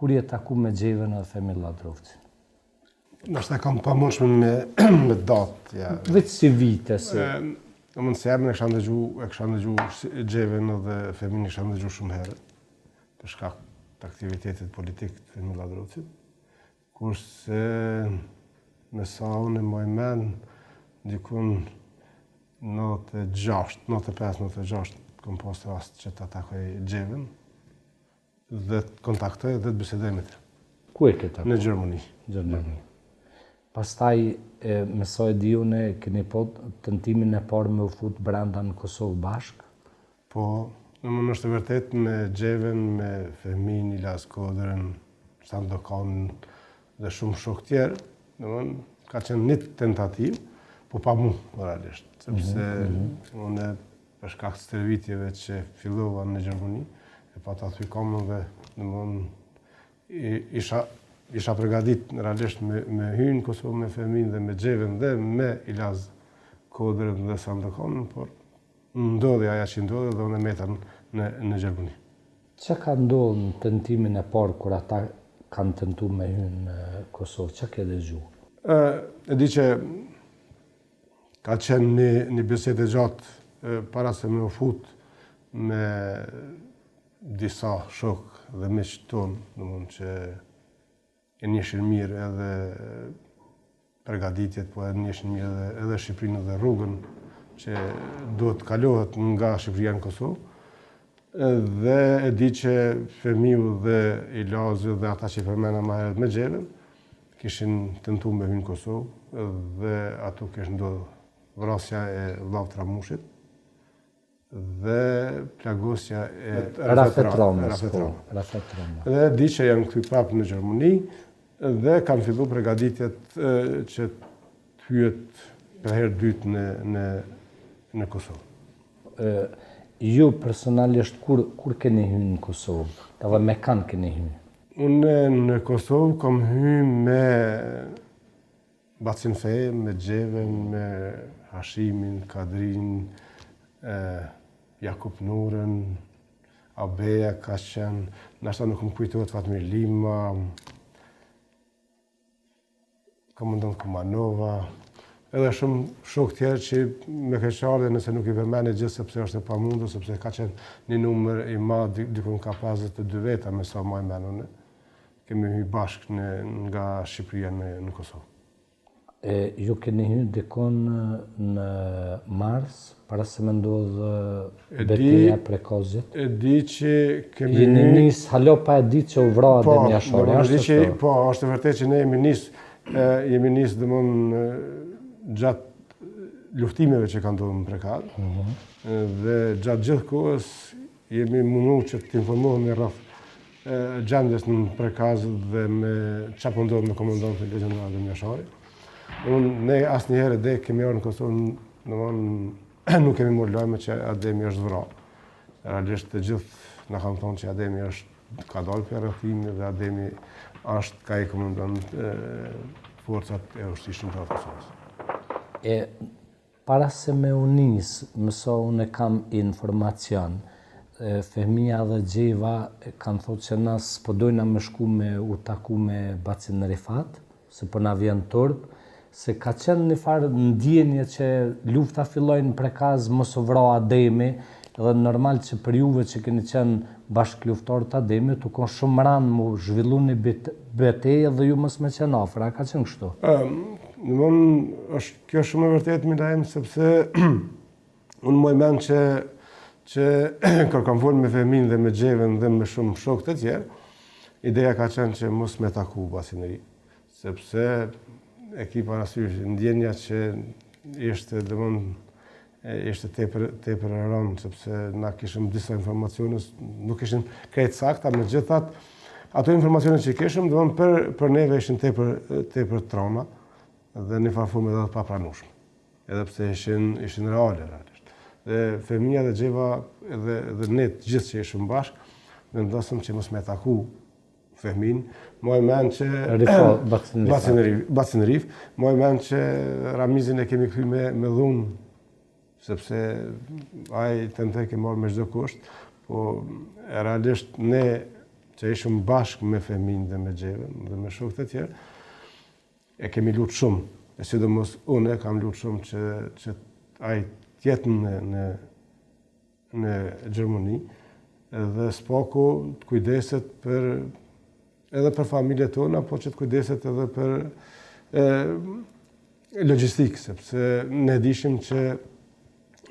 kur je taku me Xhevën dhe Fehmin Lladrovcin? Nështë kam pa mundshme me datë. Ja. Veç si vite se... Në se jam e kësha ndëgju Xhevën dhe Fehmin e kësha ndëgju shumë herë, për shkak të aktivitetit politik të Fehmin Lladrovcit, kurse me sa unë e moj men, dikun 95-96 kom pas rast që të atakoj Xhevën dhe të kontaktoj dhe të bisedoj me të. Ku e këtë? Në Gjermani. Pastaj, me sa e di unë, keni po tentimin e parë me u fut brenda në Kosovë bashk? Po, është e vërtet me Xhevën, me Fehmin, Ilas Kodrën, Sandokanin dhe shumë shok tjerë, ka qenë një tentativ, po pa mu, realisht, sepse unë për shkak të stërvitjeve që fillova në Gjermani, e pa të aty kamën dhe isha përgadit realisht me hynë Kosovë, me Fehmin dhe me Xhevën dhe me Ilaz Kodrën dhe Sandokanin, por ndodhi aja që ndodhi dhe unë e meta në Gjermani. Që ka ndodhë në tentimin e parë kur ata kanë tentu me hynë në Kosovë? Që ke dëgju? E di që ka qenë një bisedë gjatë para se me u fut me disa shok dhe miq tonë, që e njëshin mirë edhe përgatitjet, po e njëshin mirë edhe Shqipërinë dhe rrugën që duhet kalohet nga Shqipëria në Kosovë. Dhe e di që Fehmiu dhe Ilazi dhe ata që përmena ma herët me Xhevën kishin tentu me hynë Kosovë dhe ato kishë ndodhë vrasja e vllavë Tramushit dhe plagosja e Rafet Ramës. Dhe di që janë këthy prapë në Gjermani dhe kanë fillu përgatitjet që të hyet për herë dytë në Kosovë. Ju personalisht kur keni hynë në Kosovë? Dhe me kanë keni hynë? Unë në Kosovë kom hynë me Bacinfej, me Xhevën, me Hashimin, Kadrin, Jakub Nurën, Abeja ka qenë, nashta nuk më kujtohet Fatmir Lima, Komandant Kumanova, edhe shumë shok tjerë që me keqardhje nëse nuk i përmeni gjithë sepse është e pamundur, sepse ka qenë një numër i madh, dikun ka 52 veta me sa më menune. Kemi hyr bashkë nga Shqipëria në Kosovë. Ju keni hyrë dikon në Mars, para se me ndodhë betejë Prekozit? E di që kemi hyrë... Jeni nisë, halo pa e di që u vra Adem Jashari, Po, është e vërtet që ne jemi nisë dëmonë gjatë luftimeve që kanë ndodhur në Prekaz, dhe gjatë gjithë kohës jemi mundu që të informohemi rreth gjendjes në Prekaz dhe me çfarë po ndodh me komandantin legjendar Adem Jashari. Ne asnjëherë dhe kemi ardhur në Kosovë, nuk kemi marrë lajme që Ademi është vrarë. Realisht të gjithë na kanë thonë që Ademi ka dalë për rrethimi dhe Ademi është ka i komandant forcat e ushtrisë të Kosovës. Para se me unis, mëso unë kam informacion, Fehmia dhe Xheva kanë thotë që na s'po dojna me shku me u taku me Bacin Rifat, se po na vjen turp, se ka qenë një farë ndjenje që lufta filloi në Prekaz, mos u vra Ademi, dhe normal që për juve që keni qenë bashkëluftarë të Ademit, u konë shumë ranë mu zhvillu një betejë dhe ju mos me qenë afër, a ka qenë kështu? Kjo shumë e vërtet, Milaim, sepse unë moj men që kër kam folë me Fehmin dhe me Xhevën dhe me shumë shok të tjerë, ideja ka qenë që mos me taku Bacin Rif, sepse ekipa rasysh, ndjenja që ishte tepër e rëndë, sepse na kishim disa informacione, nuk ishim krejt sakta, me gjithat, ato informacione që kishim, për neve ishin tepër trauma dhe një farforme dhe pa pranushme, edhe pse ishin reale, realisht. Dhe Fehmia dhe Xheva dhe ne gjithë që ishim bashkë, vendosëm që mos me taku Fehmin, moj men që Bacin Rif, moj men që Ramizin e kemi këthy me dhunë, sepse aj të ndaj ke marrë me çdo kusht, po realisht ne që ishëm bashkë me Fehmin dhe me Xheven dhe me shokët e tjerë, e kemi lutë shumë. E sidomos unë kam lutë shumë që ai tjetë në Gjermani dhe s'paku të kujdeset edhe për familjet tona, po që të kujdeset edhe për logjistikë, sepse ne dishim që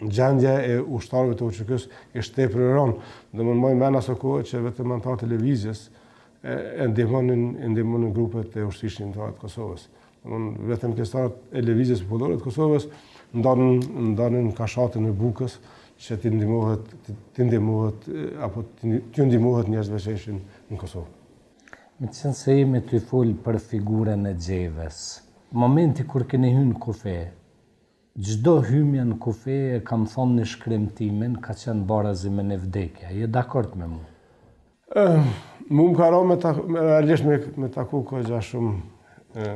gjendja e ushtarëve të UÇK-s ishte tepër e rëndë. Domethënë më aso kohë që vetëm anëtarët televizjes e ndihmonin grupet e ushtrisë shqiptare të Kosovës. Domethënë vetëm pjesëtarët e lëvizjes popullore të Kosovës ndanin kashatën e bukës që t'i ndihmohet apo t'ju ndihmohet njerëzve që ishin në Kosovë. Me qenë se jemi të folë për figurën e Xheves, momenti kur keni hyrë në kufe, çdo hymje në kufe e kam thonë në shkremtimin ka qenë barazi me në vdekja. Je dakord me mu? Mu më ka realisht me taku kohë shumë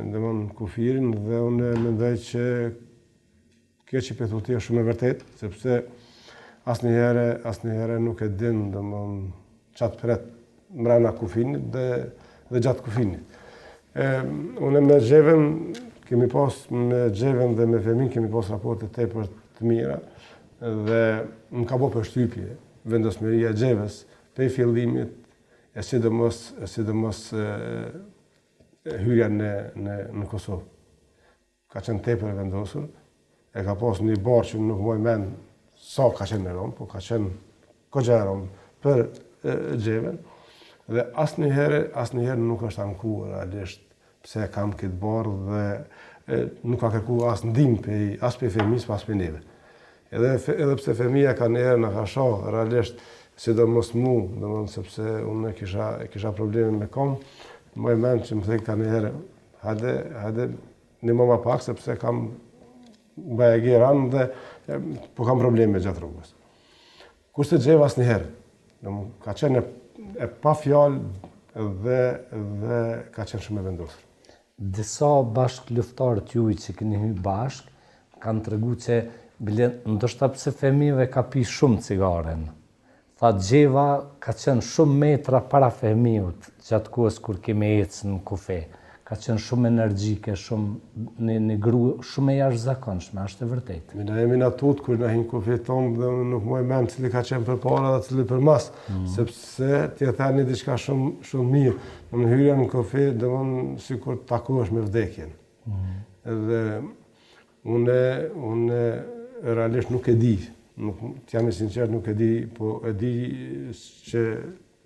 në kufirin dhe unë mendoj që kjo që për thotë është shumë e vërtet, sepse asnjëherë nuk e din çat pret mbrana kufinit dhe gjatë kufinit. Unë me Xheven kemi pas me Xheven dhe me Fehmin kemi pas raporte tepër të mira dhe më ka bërë përshtypje vendosmëria e Xheves prej fillimit e sidomos hyrja në Kosovë. Ka qenë tepër e vendosur, e ka pas një barë që nuk moj men sa ka qenë e rëmë, po ka qenë kogja e rëmë për Xheven dhe asnjëherë nuk është ankuar realisht pse kam këtë barë dhe nuk ka kërku asë ndihmë as për Fehmis, as për neve. Edhe pse Fehmia ka njerë në ka shoh, realisht, sidomos mu, sepse unë kisha probleme me kom, më e menë që më thej ka njerë, hajde një më ma pak, sepse kam bajegi ranë dhe po kam probleme gjatë rrugës. Kurse Xheva asnjëherë, ka qenë e pa fjalë dhe ka qenë shumë e vendosur. Disa bashkë luftarët juaj që keni hyrë bashkë, kanë tregu që ndoshta pse Fehmive ka pi shumë cigaren. Tha Xheva ka qenë shumë metra para Fehmiut gjatë kohës kur kemi ecë në kufe. Ka qenë shumë energjike, shumë një grua shumë e jashtëzakonshme, është e vërtetë. Ne jemi natut kur na hin kufe tonë dhe nuk më mend cili ka qenë përpara dhe cili përmas, sepse ti e thani diçka shumë mirë. Në hyrja në kufe sikur të takohesh me vdekjen. Dhe unë realisht nuk e di, t'jam i sinqert nuk e di, po e di që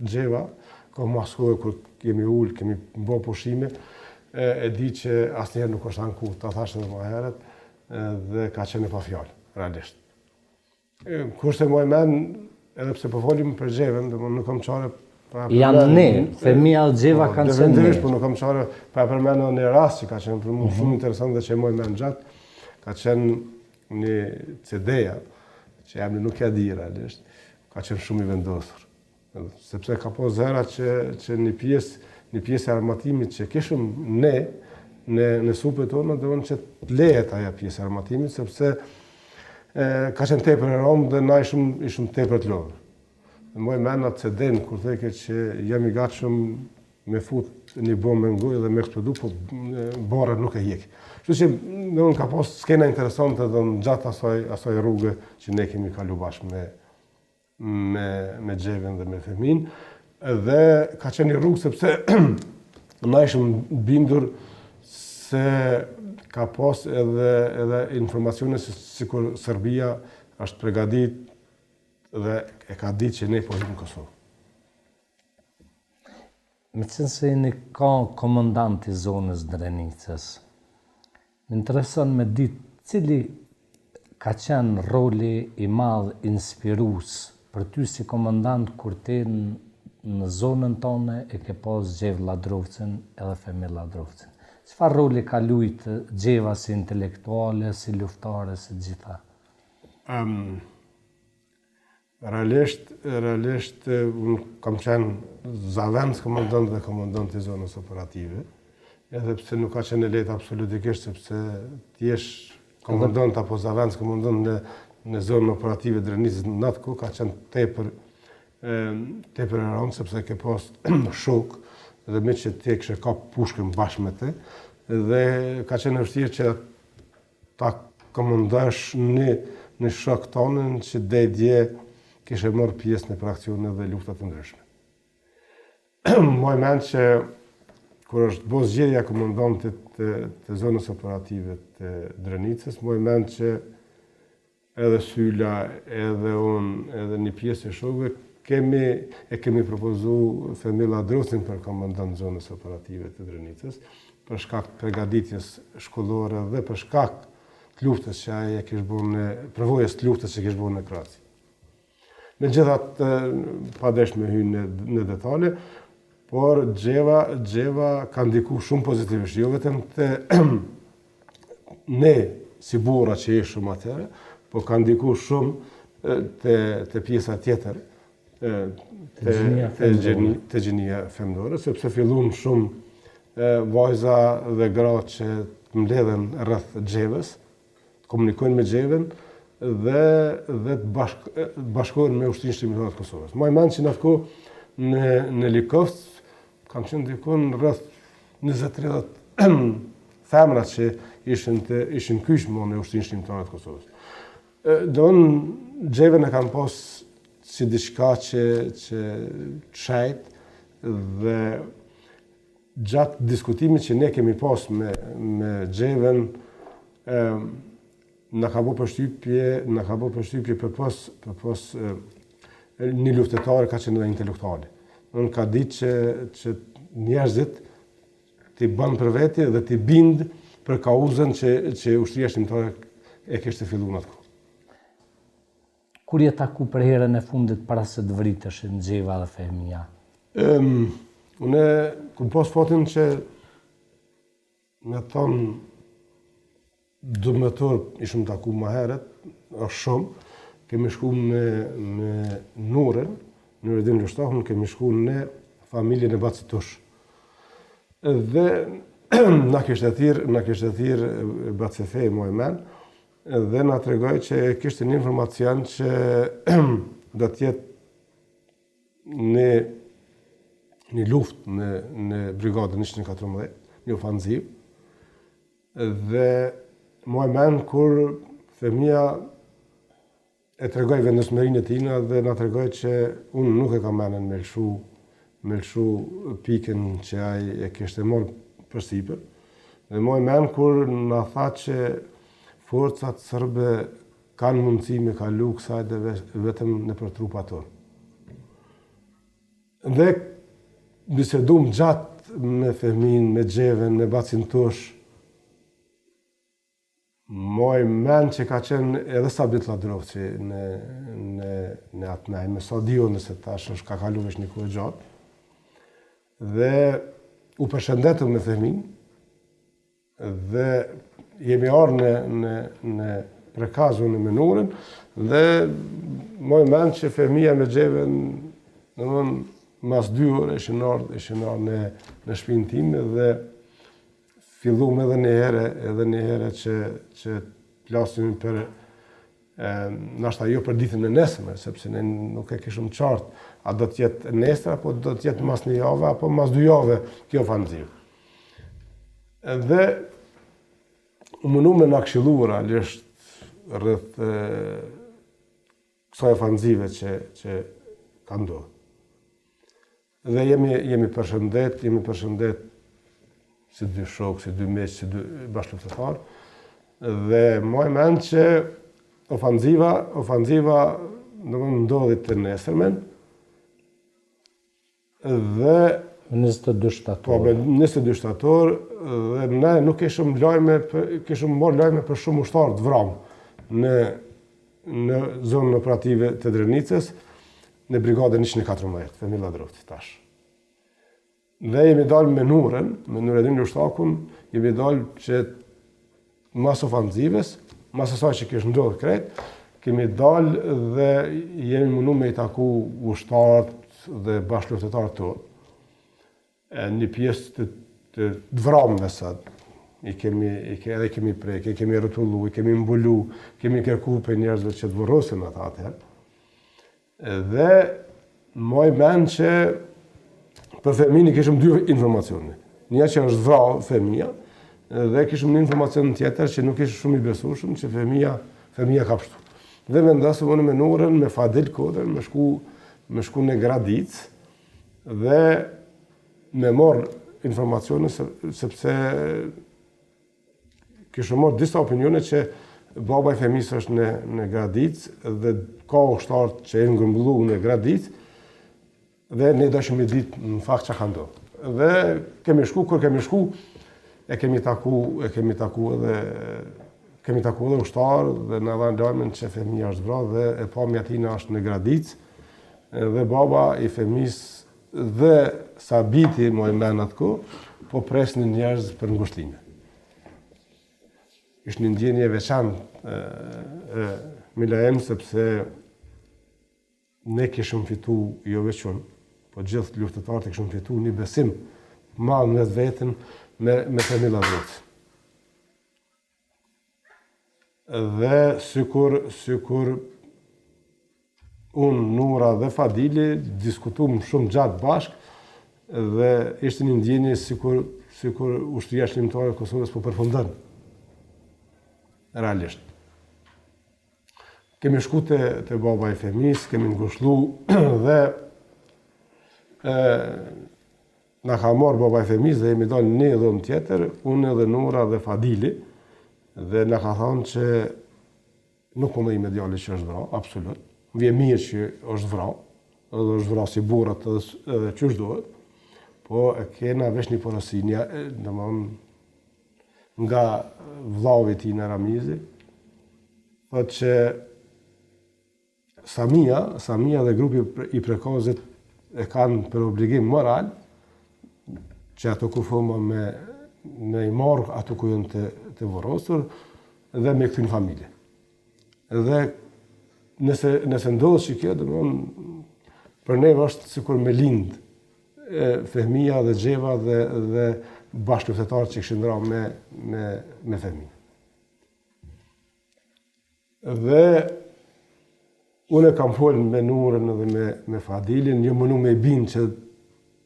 Xheva ka maskuar kur kemi ullë, kemi bë pushime, e di që asnjëherë nuk është anku, ta thashë edhe më herët, dhe ka qenë pa fjalë, realisht. Kurse më e men, edhe pse po folim për Xheven, nuk kam çare janë ne, Fehmia dhe Xheva kanë qenë ne. Po nuk kam çare pa përmendur një rast që ka qenë për mua shumë interesant dhe që më e men gjatë, ka qenë një CD-ja, që jam nuk e di realisht, ka qenë shumë i vendosur. Sepse ka po zera që një pjesë e armatimit që kishëm ne në supet tonë, dhe unë që të lehet aja pjesë e armatimit, sepse ka qenë tepër e rëndë dhe na ishëm tepër të lodhur. Dhe moj mena të CD-n, kur theke që jam i gatshëm me fut një bombë në gojë dhe me eksplodu, po barët nuk e hjekë. Kështu që në unë ka pas skena interesante dhe në gjatë asaj rrugë që ne kemi kalu bashkë me Xheven dhe me Fehmin, dhe ka qenë një rrugë sepse na ishëm bindur se ka pas edhe informacione sikur Serbia është përgatit dhe e ka ditë që ne po hyjmë në Kosovë. Me qenë se jeni ka komandant i zonës Drenicës, më intereson me ditë cili ka qenë roli i madh inspirues për ty si komandant kur ti në zonën tonë e ke pas Xhev Ladrovcin edhe Fehmi Ladrovcin. Çfarë roli ka luajtë Xheva si intelektuale, si luftare, si gjitha? Realisht, unë kam qenë zavendës komandant dhe komandant i zonës operative, edhe pse nuk ka qenë lehtë absolutikisht, sepse ti jesh komandant apo zavendës komandant në zonën operative Drenicës në atë kohë ka qenë tepër tepër e rëndë, sepse ke pas shok, dhe me që ti kështë ka pushkën bashkë me te, dhe ka qenë vështirë që ta komandosh në shok tonën që dhe dje kishe marrë pjesë në prakticione dhe luftat të ndryshme. Moj mend që kur është bo zgjedhja komandantit të zonës operative të Drenicës, moj mend që edhe Syla, edhe unë, edhe një pjesë e shokëve, kemi propozu Femila Drocin për komandant zonës operative të Drenicës, për shkak të përgatitjes shkollore dhe për shkak të luftës që ai e kishte bërë përvojës të luftës që kishte bërë në Kraci. Megjithatë, pa desh me hyrë në detale, por Xheva ka ndikuar shumë pozitivisht, jo vetëm te ne si burra që ishim atëherë, por ka ndikuar shumë te pjesa tjetër të gjenia femnore, sepse fillun shumë vajza dhe gra që të mbledhen rreth Xhevës, të komunikojnë me Xhevën dhe të bashkohen me Ushtrinë Shqiptare të Kosovës. Moj mend që në atë kohë në Likovc kam qenë dikon rreth 20-30 femra që ishin kyçmo në Ushtrinë Shqiptare të Kosovës. Xhevën e kam pas si diçka që çajt dhe gjatë diskutimit që ne kemi pas me Xhevën, na ka bërë përshtypje për pas një luftëtar ka qenë edhe intelektuali. Unë ka ditë që njerëzit t'i bën për veti dhe t'i bind për kauzën që Ushtria Shqiptare e kishte filluar atë. Kur je taku për herën e fundit para se të vriteshin Xheva dhe Femia? Unë kur pas fatin që me thonë dëmëtor ishëm taku më herët, është shumë, kemi shku me Nurën, Nureddin Lushtahun, kemi shku në familjen e Bacit Tush. Dhe na kishte thirr Bacefej moj men, dhe na tregoj që kishte një informacion që do të jetë një luftë në brigadën 114, një ofanzivë. Dhe moj men kur Femia e tregoj vendosmërinë e tina dhe na tregoj që unë nuk e kam menen me lëshu pikën që ai e kishte marrë përsipër. Dhe moj men kur na tha që forcat sërbe kanë mundësi me kalu kësaj dhe vetëm në për trupa tonë. Dhe bisedum gjatë me Femin, me Xhevën, me Bacin Tush, moj men që ka qenë edhe Sabit Ladrovci në atë nej, me Sadio nëse tash është ka kalu vesh një kohë gjatë, dhe u përshëndetëm me Femin, dhe jemi arë në prekazun e Nurën, dhe moj men që Femia me Xhevën, mas 2 orë ishin ardhë në shpinë time dhe fillum edhe një herë që plasim për nashta jo për ditën e nesme, sepse ne nuk e kishëm qartë a do t'jetë nesër, apo do t'jetë mas 1 javë, apo mas 2 javë kjo ofanzivë. Dhe u mënu me na këshilluar realisht rreth kësaj ofanzive që ka ndodhur. Dhe jemi përshëndet si 2 shokë, si 2 meq, si 2 bashkëluftëtar. Dhe moj mend që ofanziva ndodhi të nesërmen, dhe 22 shtator. Po, me 22 shtator, dhe ne nuk kishëm marrë lajme për shumë ushtarë të vramë në zonën operative të Drenicës, në brigadën 114, Femila Ladrovci tash. Dhe jemi dalë me Nurën, me Nureddin Lushtahun, jemi dalë që mas ofanzives, mas asaj që kishë ndodhur krejt, kemi dalë dhe jemi mundu me i taku ushtarët dhe bashkëluftëtarët tonë. Një pjesë të vramëve sot, i kemi prek, i kemi rrotullu, i kemi mbulu, kemi kërku për njerëzve që të vorrosin ata atëherë. Dhe Moj men që për fëmijën i kishëm dy informacione. Një që është vrarë fëmija, dhe kishëm një informacion tjetër që nuk ishë shumë i besueshëm, që fëmija ka pështu. Dhe vendosëm unë me Nurën, me Fadil Kodër, me shku në Gradic, dhe me morë informacione, sepse kishëm morë disa opinione që baba i fëmijës është në Gradic, dhe ka ushtarë që e ngërmbullu në Gradic, dhe ne dëshëm i ditë në fakt që ka ndodhë. Dhe kemi shku, kur kemi shku, e kemi taku edhe ushtarë dhe në dhanë lajmin që fëmija është vrarë dhe e pamja tina është në Gradic dhe baba i fëmijës dhe Sabiti, moj men atko, po presnin njerëz për ngushtlime. Ishtë një ndjenje veçantë Milaem, sepse ne kishëm fitu jo veçun, po gjithë luftëtarët e kishëm fitu një besim madh në vetën me familja drejtë. Dhe sykur unë, Nura dhe Fadili diskutuam shumë gjatë bashkë dhe ishte një ndjenje sykur ushtria shlimtare e Kosovës po përfundon. Realisht. Kemi shku te baba i fëmijës, kemi ngushëllu dhe na ka marrë baba i fëmijës dhe jemi dalë një dhomë tjetër, unë edhe Nura dhe Fadili, dhe na ka thonë që nuk po më ime djali që është vrarë, absolut. Vje mirë që është vrarë, edhe është vrarë si burrat edhe qysh duhet, po e kena vesh një porosinja, nga vllavi i tij në Ramizi, thotë që Samia dhe grupi i prekazit e kanë për obligim moral që ato kufoma me i marrë ato ku janë të vorosur dhe me këtyn familje. Dhe nëse ndodhë që kjo, për neve është sikur me lind fëmija dhe xheva dhe bashkëluftëtarët që kishin ndra me fëmijë. Dhe unë kam folën me Nurën edhe me Fadilin, një mënu me binë që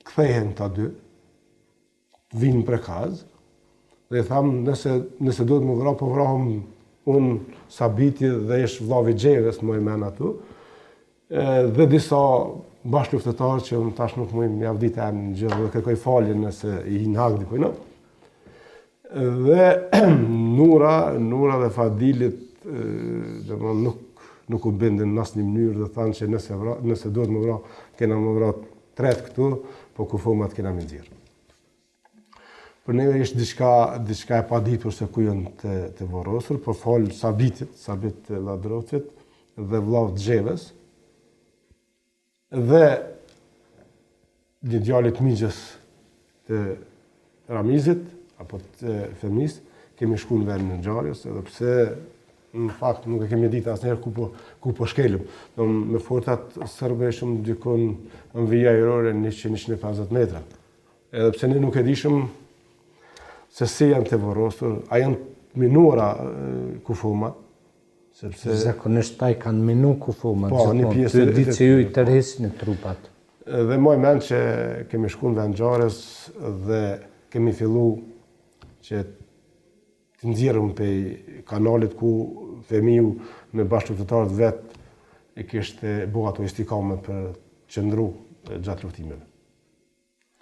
kthehen ta dy, vinë prekaz, dhe i thamë nëse do të më vrahë, po vrahëm unë Sabiti dhe ishë vllavi Xheves, më i men atu, dhe disa bashkëluftëtarë që unë tash nuk më i avdit e në gjithë dhe kërkoj falje nëse i hinë hak dikujna. Dhe Nura dhe Fadilit nuk u bindin në asnjë mënyrë dhe thanë që nëse do të më vrahë, kena më vrahë tret këtu, po kufomat kena me nxjerrë. Për neve ishtë diçka e paditur se ku janë të vorosur, por falë Sabit Ladrocit dhe vllavë Xheves, dhe një djalit migjes të Ramizit, apo të fëmijës, kemi shku në vendin e ngjarjes, edhe pse në fakt nuk e kemi ditë asnjëherë ku po shkelëm. Me fortat sërbe ishëm dikon në vija ajrore 100-150 metra. Edhe pse ne nuk e dishëm se si janë të vorosur, a janë minuara kufomat, sepse zakonisht ta i kanë minu kufomat, po, një pjesë të ditë që ju i tërhesin trupat. Dhe moj men që kemi shku në vend ngjarjes dhe kemi fillu që të nxjerrëm pej kanalit ku fëmiu me bashkëluftëtarët vet e kishte bo ato istikame për qëndru gjatë luftimeve.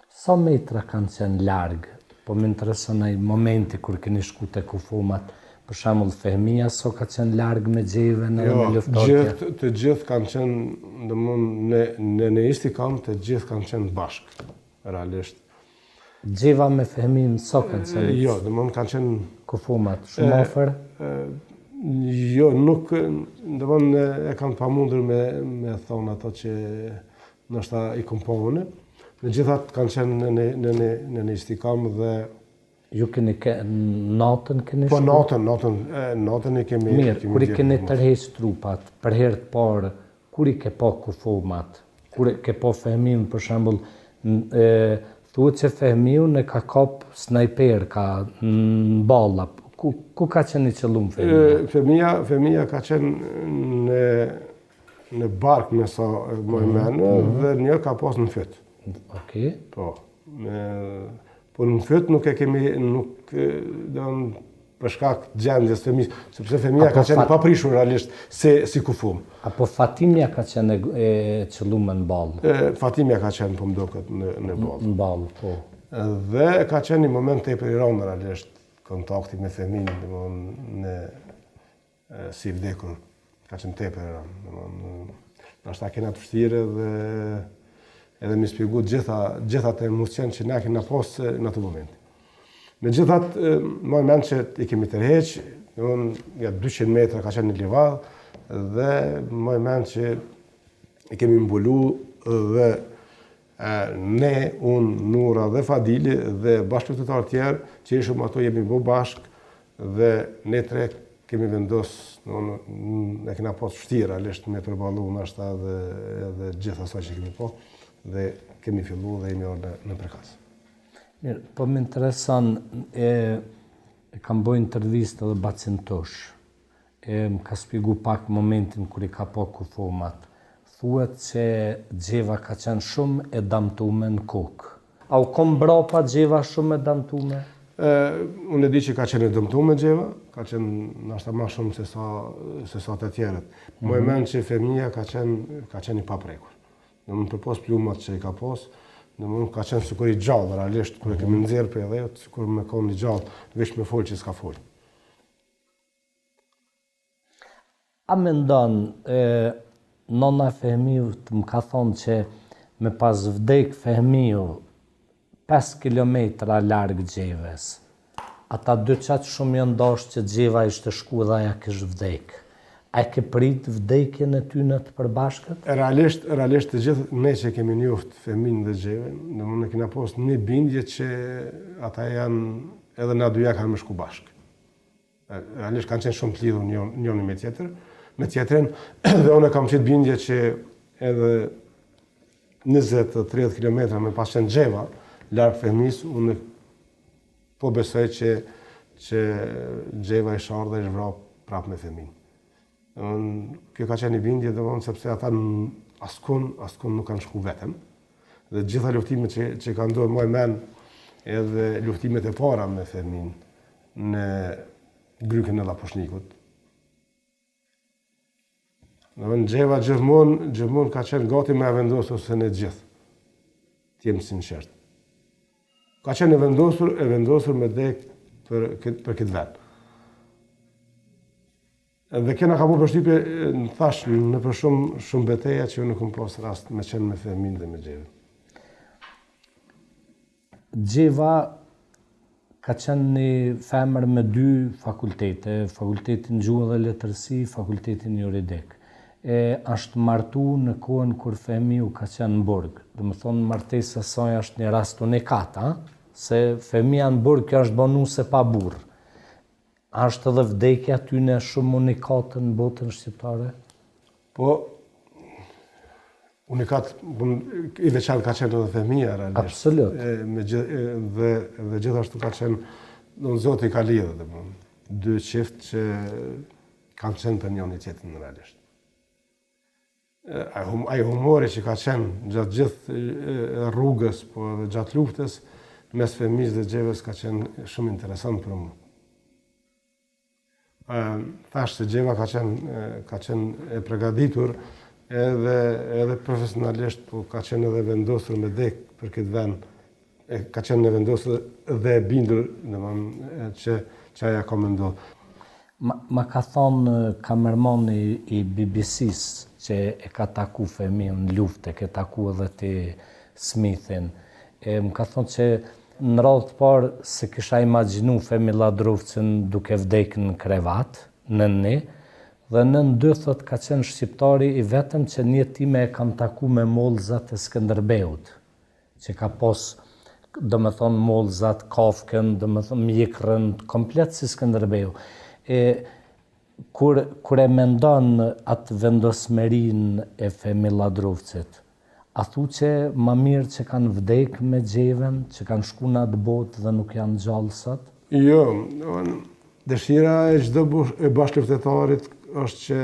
Sa metra kanë qenë largë? Po më intereson ai momenti kur keni shku te kufomat, për shembull fëmia so ka qenë largë me xheven edhe me luftëtarët. Të gjithë kanë qenë, domthonë në istikam të gjithë kanë qenë bashkë, realisht. Xheva me fëmin so kanë qenë? Jo, domthonë kanë qenë kufomat shumë afër. Jo, nuk, domthonë e kanë pamundur me thonë ato që ndoshta i komponë. Në gjithat kanë qenë në një istikam dhe... Ju keni natën keni shku? Po natën e kemi... Mirë, kur i keni tërheq trupat, për herë të parë, kur i ke po kufomat, kur i ke po fëmin, për shembull, thuhet që fëmiu në ka kap snajper, ka në balla. Ku ka qenë i qëllum fëmia? Fëmia ka qenë në bark me sa moj menë, dhe një ka pas në fyt. Okej. Po. Po në fyt nuk e kemi, për shkak gjendjes fëmijës, sepse fëmija ka qenë paprishur realisht si kufum. Apo Fatimja ka qenë e qëllume në ballë? Fatimja ka qenë po mdoket në ballë. Në ballë, po. Dhe ka qenë një moment tepër i rëndë realisht kontakti me fëmijën si vdekur. Ka qenë tepër i rëndë. Nashta kena të vështirë dhe edhe mi shpjegu gjithat e emocion që na kena pas në atë moment. Me gjithat, më mend që i kemi tërheq, ja 200 metra ka qenë një livadh, dhe më mend që i kemi mbulu dhe ne, unë, Nura dhe Fadili dhe bashkëpunëtarët tjerë që ishëm ato jemi bo bashk dhe ne tre kemi vendos, ne kena pas vështirë realisht me përballu nashta edhe gjithë asaj që kemi po dhe kemi fillu dhe jemi orë në prekas. Mirë, po më intereson, kam bojë intervistë edhe bacin tosh, më ka shpjegu pak momentin kër i ka po kufumat. Thuhet që Gjeva ka qenë shumë e damtume në kokë. A u kom brapa Gjeva shumë e damtume? Unë e di që ka qenë e damtume Gjeva, ka qenë nashta ma shumë se sa të tjerët. Më e menë që fëmija ka qenë i paprekur. Në më përpos plumat që i ka pos, në më ka qenë sikur i gjallë, realisht, kër e kemi nëzirë për edhe, sikur me konë i gjallë, veç me folë që s'ka folë. A me ndonë, nona Fehmiu të më ka thonë që me pas vdek Fehmiu 5 kilometra largë Gjeves, ata dy qatë shumë janë dashur që Gjeva ishte shku dhe aja kështë vdek. A e ke prit vdekjen e ty në të përbashkët? Realisht të gjithë ne që kemi njoft Fehmin dhe Gjeven, në më në kena post një bindje që ata janë edhe na dyja kanë më shku bashkë. Realisht kanë qenë shumë të lidhur njëri me tjetrin, dhe unë kam qitë bindje që edhe 20-30 km me pas qenë Gjeva, larkë Fehmis, unë po besoj që Gjeva i sharë dhe i shvrap prap me Fehmin. Kjo ka qenë i bindje dhe sepse ata askun nuk kanë shku vetëm. Dhe gjitha luftimet që ka ndodhur më men edhe luftimet e para me Fehmin në grykën e Laposhnikut. Gjeva gjithmonë ka qenë gati me e vendosur se ne gjithë. T'jem sinqert. Ka qenë e vendosur me dek për këtë vend. Dhe kena ka bu përshtypje, në thash, në për shumë beteja që unë nuk më pas rast me qenë me Fehmin dhe me Gjevën. Gjeva ka qenë një femër me 2 fakultete, fakultetin gjuhë dhe letërsi, fakultetin juridik. Ashtë martu në kohën kur Fehmiu ka qenë në burg. Dhe më thonë martesa saj është një rast unikat, se Fehmia në burg kjo është bonu se pa burë. A është edhe vdekja tyne shumë unikatë në botën shqiptare? Po, unikat, i veçan ka qenë edhe Fehmia, realisht. Absolut. Dhe gjithashtu ka qenë, në Zoti ka lidhë, dhe 2 qift që kanë qenë për njën i tjetën, realisht. Ai humori që ka qenë gjatë gjithë rrugës, po edhe gjatë luftës, mes Fehmis dhe Gjevës ka qenë shumë interesant për mu. Thash se Gjeva ka qenë e pregaditur edhe profesionalisht, po ka qenë edhe vendosur me dek për këtë vend, ka qenë e vendosur dhe e bindur që aja ka me ndodhë. Ma ka thonë kamermani i BBC-s që e ka taku Fehmiu në luftë, e ka taku edhe ti Smithin. Më ka thonë që në radhë të parë se kisha imagjinu Fehmi Ladrovcin duke vdekë në krevat, nëni, dhe nën 2 thot ka qenë shqiptari i vetëm që një time e kam taku me mollëzat e Skënderbeut, që ka pos, do me thonë, mollëzat, Kafkën, do me thonë, Mjekrën, komplet si Skënderbeu. Kur e mendon atë vendosmerin e Fehmi Ladrovcit, a thu që ma mirë që kanë vdek me Gjeven, që kanë shku në atë botë dhe nuk janë gjallë sot? Jo, dëshira e çdo bashkëluftetarit është që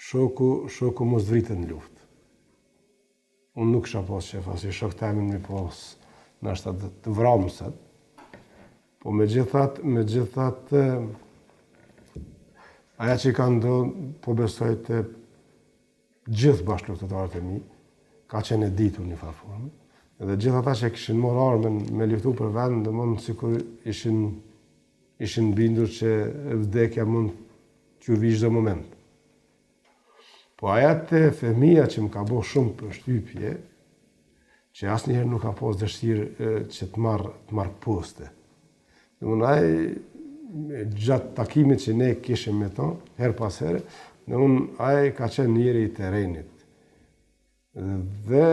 shoku mos vritet në luftë. Unë nuk isha pas qef, asi shok temin mi pas nështë të vramësat. Po me gjithat aja që i ka ndonë, po besoj të gjithë bashkëluftëtarët e mi, ka qenë e ditur një farformë. Edhe gjithë ata që kishin marrë armën me luftu për vend, dhe mund sikur ishin bindur që vdekja mund t'ju vi çdo moment. Po aja të fëmija që më ka bo shumë për shtypje, që asnjëherë nuk ka pas dëshirë që të marrë poste. Dhe unë gjatë takimit që ne kishim me to, her pas herë, dhe unë ai ka qenë njëri i terrenit. Dhe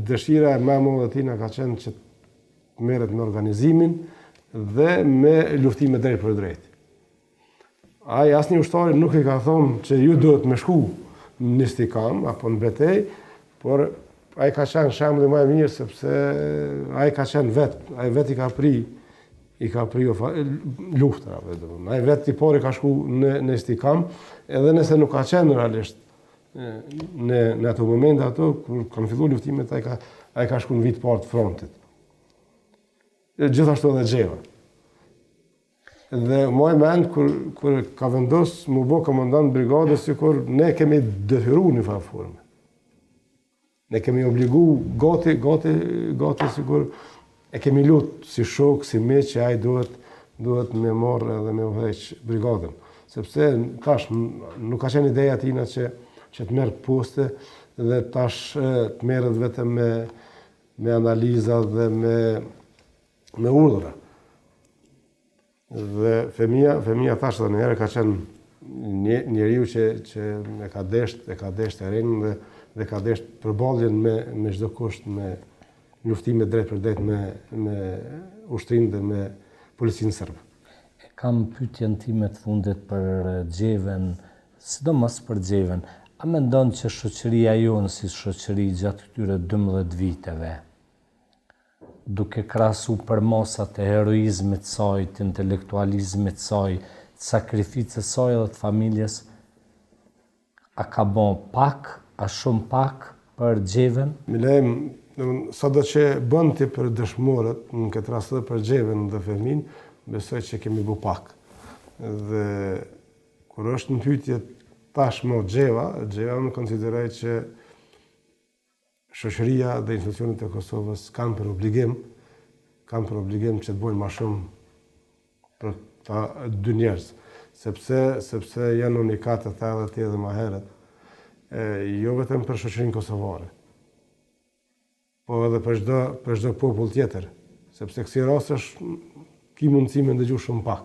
dëshira e më e madhe tina ka qenë që të merret me organizimin dhe me luftime drejt për drejt. Ai asnjë ushtari nuk i ka thonë që ju duhet me shku në istikam apo në betej, por ai ka qenë shembull më i mirë sepse ai ka qenë ai vet i ka pri luftra, ai vet i pori ka shku në istikam, edhe nëse nuk ka qenë realisht në ato momente ato, kur kanë fillu luftimet, ai ka shku në vit parë të frontit. Gjithashtu edhe Xheva. Dhe më mend kur ka vendos më bë komandant brigadës, sikur ne kemi detyruar në farforme. Ne kemi obligu gati sikur e kemi lut si shok, si miq që ai duhet me marrë edhe me udhëheq brigadën. Sepse tash nuk ka qenë ideja tina që të merr poste dhe tash të merret vetëm me analiza dhe me urdhra. Dhe fëmia tash edhe njëherë ka qenë njeriu që e ka desht terrenin dhe ka desht përballjen me çdo kusht, me luftime drejt për drejt me ushtrinë dhe me policinë serbe. Kam pyetjen time të fundit për Xheven, sidomos për Xheven. A mendon që shoqëria jonë si shoqëri gjatë këtyre 12 viteve, duke krahasu për mosat e heroizmit saj, të intelektualizmit saj, të sakrificës saj dhe të familjes, a ka bon pak, a shumë pak për Xheven? Milejm, sado që bën ti për dëshmorët, në këtë rast edhe për Xheven dhe fëmin, besoj që kemi bu pak. Dhe kur është në pyetje tashmë Xheva më konsideroj që shoqëria dhe institucionet e Kosovës kanë për obligim që të bojnë ma shumë për ta dy njerëz, sepse janë unikate të edhe ma herët, jo vetëm për shoqërinë kosovare, po edhe për çdo popull tjetër, sepse kësi rastesh ki mundësi me ndëgju shumë pak.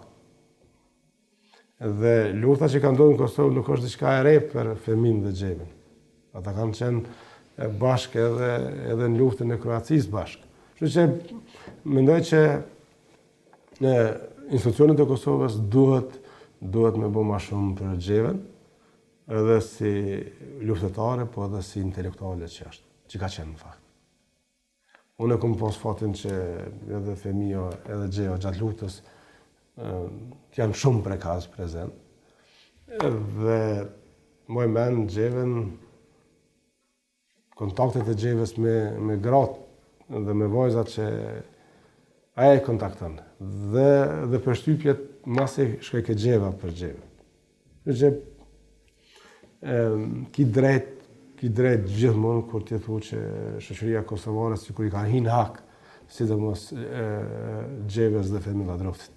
Dhe lufta që ka ndodhur në Kosovë nuk është diçka e re për fëmin dhe Xheven. Ata kanë qenë bashkë edhe në luftën e Kroacisë bashkë. Kështu që mendoj që institucionet e Kosovës duhet me bë më shumë për Xheven, edhe si luftëtare, po edhe si intelektuale që ka qenë në fakt. Unë e kam pas fatin që edhe fëmia edhe Xheva gjatë luftës janë shumë prekaz prezent. Dhe më mend Xheven, kontaktet e Xhevës me gratë dhe me vajzat që aja e kontakton. Dhe përshtypjet masi shkoj ke Xheva për Xheven. Që ki drejt gjithmonë kur ti thu që shoqëria kosovare sikur i ka hin hak, sidomos Xhevës dhe Femilla Droftit.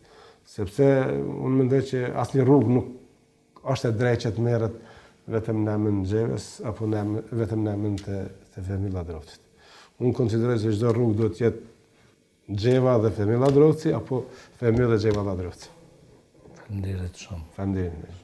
Sepse unë mendoj që asnjë rrugë nuk është e drejtë që të merret vetëm në emrin Xhevës apo vetëm në emrin të Femilla Droftit. Unë konsideroj se çdo rrugë duhet të jetë Xheva dhe Femilla Drofti apo Femilla dhe Xheva Drofti. Faleminderit shumë. Faleminderit.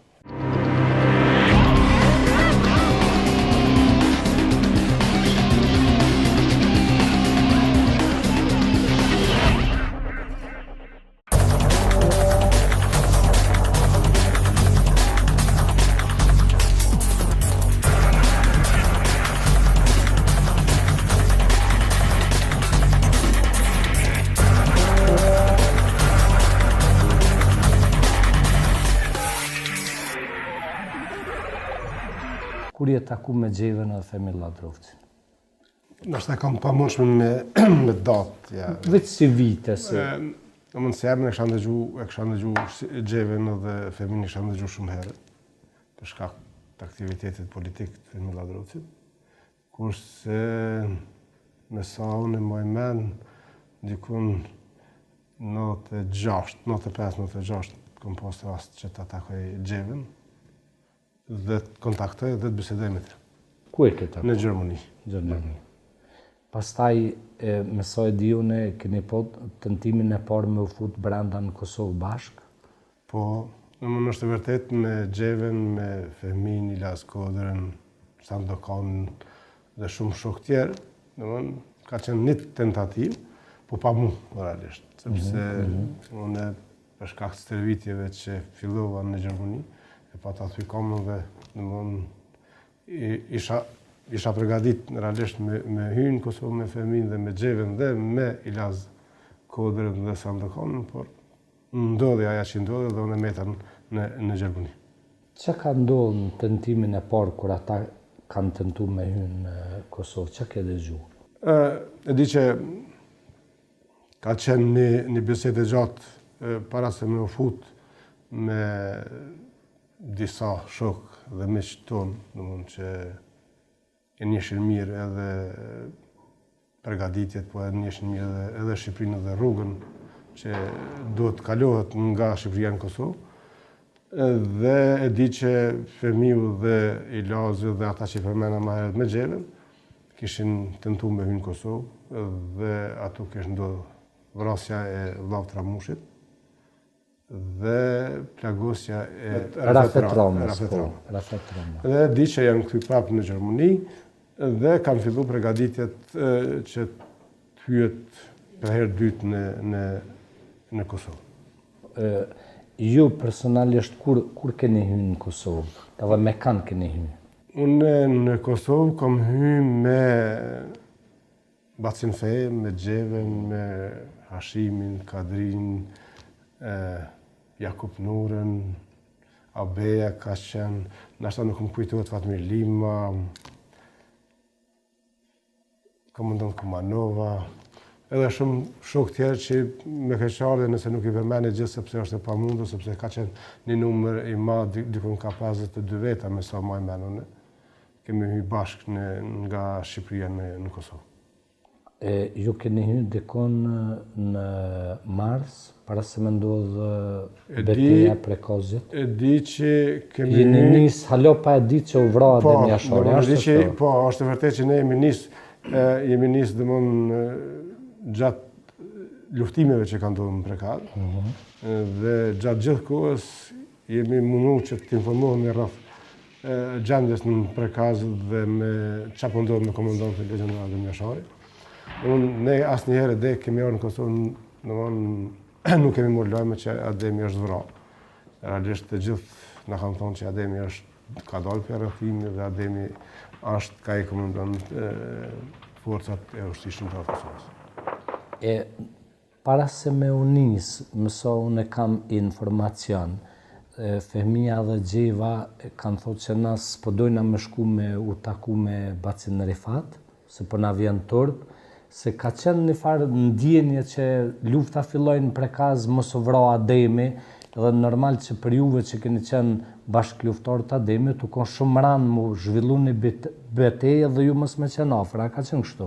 Kur je taku me Gjevën edhe Femir Ladrovcin? Nështë kam pa mundshme me datë. Ja. Veç si vite se... Në mundë se e kësha ndëgju Gjevën edhe Femirin e kësha ndëgju shumë herë, për shkak të aktivitetit politik të Femir Ladrovcit. Kurse me sa unë e moj men, dikun 95-96 kom pas rast që të atakoj Gjevën dhe të kontaktoj dhe të bisedoj me të. Ku e këtë? Në Gjermani. Pastaj, me sa e di unë, keni po tentimin e parë me u fut brenda në Kosovë bashkë? Po, në është vërtet me Gjevën, me Fehmin, Ilas Kodrën, Sandokanën dhe shumë shok tjerë, ka qenë një tentativ, po pa mu, realisht. Sepse unë për shkak të stërvitjeve që fillova në Gjermani, e pa të athykomëve, isha përgadit realisht me hynë Kosovë, me Fehmin dhe me Gjevën dhe me Ilas Kodrën dhe Sandokanën, por ndodhi aja që ndodhi dhe unë e metan në Gjermani. Që ka ndodhë në tentimin e parë kur ata kanë tentu me hynë në Kosovë? Që ke dëgju? E di që ka qenë një bisedë gjatë para se me u fut me disa shok dhe miq tonë, që e njëshin mirë edhe përgatitjet, po e njëshin mirë edhe Shqipërinë dhe rrugën që do të kalohet nga Shqipëria në Kosovë. Dhe e di që Femiu dhe Ilazi dhe ata që përmena ma herët me Gjevën kishin tentu me hynë Kosovë dhe ato kishin ndodhur vrasja e vllavë Tramushit dhe plagosja e Rafet Romës. Dhe di që janë kthy prapë në Gjermani dhe kanë fillu përgatitjet që të hyet për herë dytë në Kosovë. Ju personalisht kur keni hynë në Kosovë? Dhe me kanë keni hynë? Unë në Kosovë kom hynë me Bacinfej, me Gjevën, me Hashimin, Kadrin, Jakub Nurën, Abeja ka qenë, nashta nuk më kujtohet Fatmir Lima, Komandant Kumanova, edhe shumë shok tjerë që me keqardhje nëse nuk i përmeni gjithë sepse është e pamundur, sepse ka qenë një numër i madh, dikun ka 52 veta me sa më menune. Kemi hyrë bashkë nga Shqipëria në Kosovë. Ju keni hyrë dikon në Mars, para se me ndodhë betejë Prekozit? E di që kemi hyrë... Jeni nisë, halo pa e di që u vra Adem Jashori, Po, është vërtet që ne jemi nisë dëmon gjatë luftimeve që kanë ndodhur në Prekaz, dhe gjatë gjithë kohës jemi mundu që të informohemi rreth gjendjes në Prekaz dhe me çfarë po ndodh me komandantin legjendarik Adem Jashori. Ne asnjëherë dhe kemi orë në Kosovë, nuk kemi marrë lajme që Ademi është vrarë. Realisht të gjithë na kanë thonë që Ademi ka dalë për rrethimi dhe Ademi është ka i komandon forcat e ushtrisë shqiptare të Kosovës. Para se me unis, mëso unë kam informacion, Fehmia dhe Gjeva kanë thotë që na s'po dojna me shku me u taku me Bacin Rifat, se po na vjen turp, se ka qenë një farë ndjenje që lufta filloi në Prekaz, mos u vra Ademi, dhe normal që për juve që keni qenë bashkëluftarë të Ademit, u konë shumë ranë mu zhvillu një betejë dhe ju mos me qenë afër, a ka qenë kështu?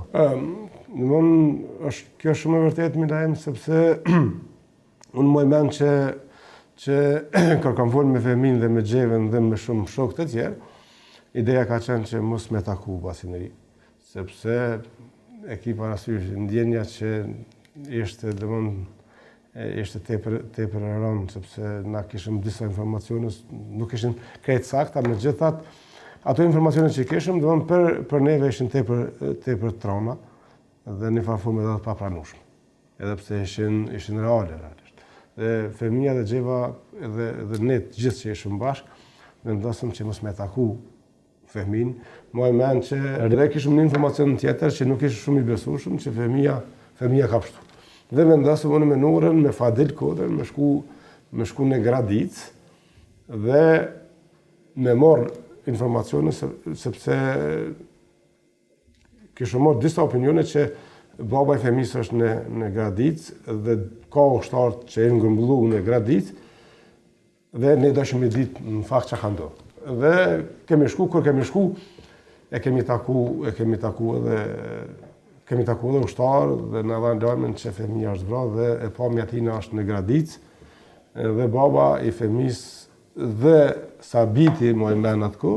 Kjo është shumë e vërtet, Milaim, sepse unë moj men që kër kam folë me Fehmin dhe me Gjevën dhe me shumë shok të tjerë, ideja ka qenë që mos me taku Bacinëri, sepse ekipa rasysh, ndjenja që ishte tepër e rëndë, sepse na kishëm disa informacione, nuk ishin krejt sakta, me gjithat, ato informacione që kishëm, për neve ishin tepër trona, dhe një farëforme edhe pa pranueshme, edhe pse ishin reale, realisht. Dhe Fehmia dhe Gjeva dhe ne të gjithë që ishëm bashkë, vendosëm që mos me taku Fehmin, moj men që dhe kishëm një informacion tjetër që nuk ishë shumë i besueshëm, që Fehmia ka pështu. Dhe vendosëm unë me Nurën, me Fadil Kodrën, me shku në Gradic dhe me morë informacione, sepse kishë marrë disa opinione që baba i fëmisë është në Gradic dhe ka ushtarë që e ngërmbullu në Gradic dhe ne dëshim i ditë në fakt që ka ndodhë. Dhe kur kemi shku, kemi taku edhe ushtarë dhe në dhanë lajmin që fëmija është vra dhe e pamja tina është në Gradic dhe baba i fëmisë dhe sabiti më e men atë ko,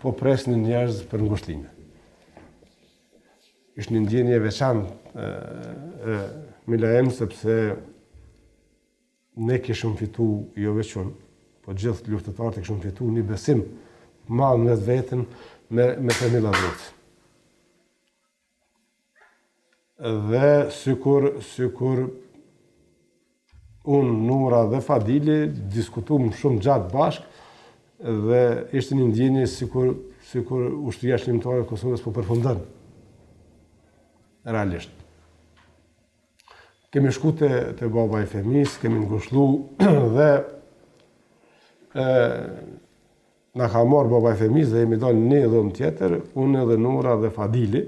po presnin njerëz për ngushlime. Ishtë një ndjenje veçantë Milaem, sepse ne kishëm fitu jo veçun, po gjithë luftëtarët kishëm fitu një besim madh në vetën me Femila Vrocë. Dhe sykur unë, Nura dhe Fadili diskutuam shumë gjatë bashkë dhe ishte një ndjenje sikur ushtria shlimtare e Kosovës po përfundon. Realisht. Kemi shku te baba i fëmisë, kemi ngushëllu dhe na ka marrë baba i fëmisë dhe jemi dalë një dhëmë tjetër, unë edhe Nura dhe Fadili,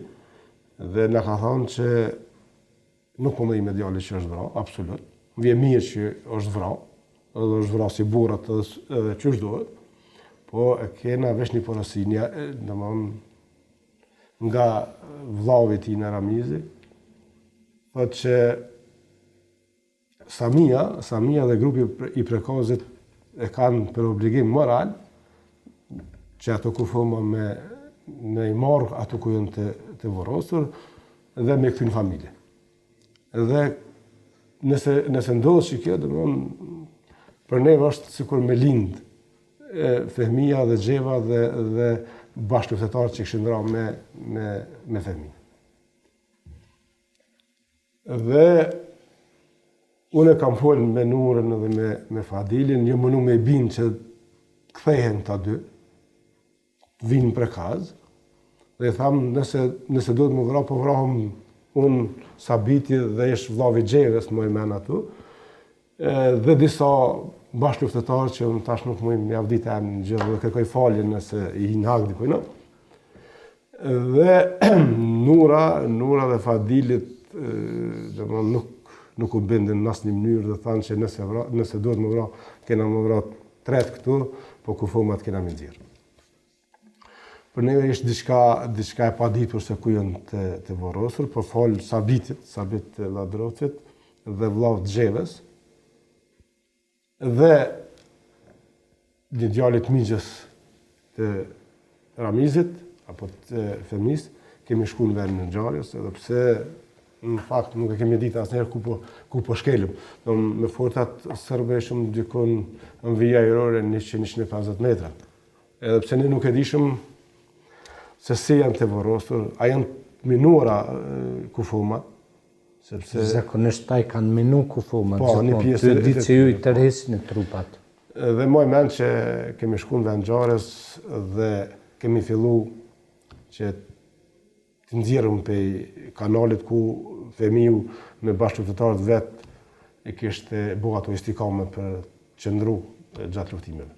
dhe na ka thonë që nuk po më ime djali që është vra, absolut. Vje mirë që është vra, edhe është vra si burrat edhe që është dohet, po kena vesh një porosinja, nga vllavi i në Ramizi, thotë që Samia dhe grupi i prekazit e kanë për obligim moral që ato kufoma me i marrë ato ku janë të vorosur dhe me këtyn familje. Dhe nëse ndodhë që kjo, për neve është sikur me lind Fehmia dhe Xheva dhe bashkëluftëtarët që kishin ndra me Fehmin. Dhe unë kam folën me Nurën dhe me Fadilin, një mënu me binë që kthehen ta dy, vinë prekaz, dhe thamë nëse do të më vra, po vrahëm unë Sabiti dhe ishtë vllavi Xhevës më i men atu, dhe disa bashkëluftëtarë që unë tash nuk më javdit e në gjithë dhe kërkoj falje nëse i hak dikujna. Dhe Nura dhe Fadilit nuk u bindin në asnjë mënyrë dhe thanë që nëse duhet më vra, kena më vra tret këtu, po kufomat kena me nxjerr. Për neve ishtë diçka e paditur se ku janë të vorosur, por falë Sabit Ladrocit dhe vllavë Xhevës, dhe një djalit migjës të Ramizit, apo të Femis, kemi shku në vend në ngjarjes, edhe pse në fakt nuk e kemi ditë asnjëherë ku po shkelëm. Me fortat sërbe shumë dikon në vija ajrore 100-150 metra. Edhe pse ne nuk e dishëm se si janë të vorosur, a janë minuara kufumat, sepse zakonisht ta i kanë minu kufumat, po, një pjesë të ditë që ju i tërhesin trupat. Dhe moj men që kemi shku në vend ngjarjes dhe kemi fillu që të nxjerrëm pe kanalit ku Femiu me bashkëluftëtarët vet e kishte bo ato istikame për qëndru gjatë luftimeve.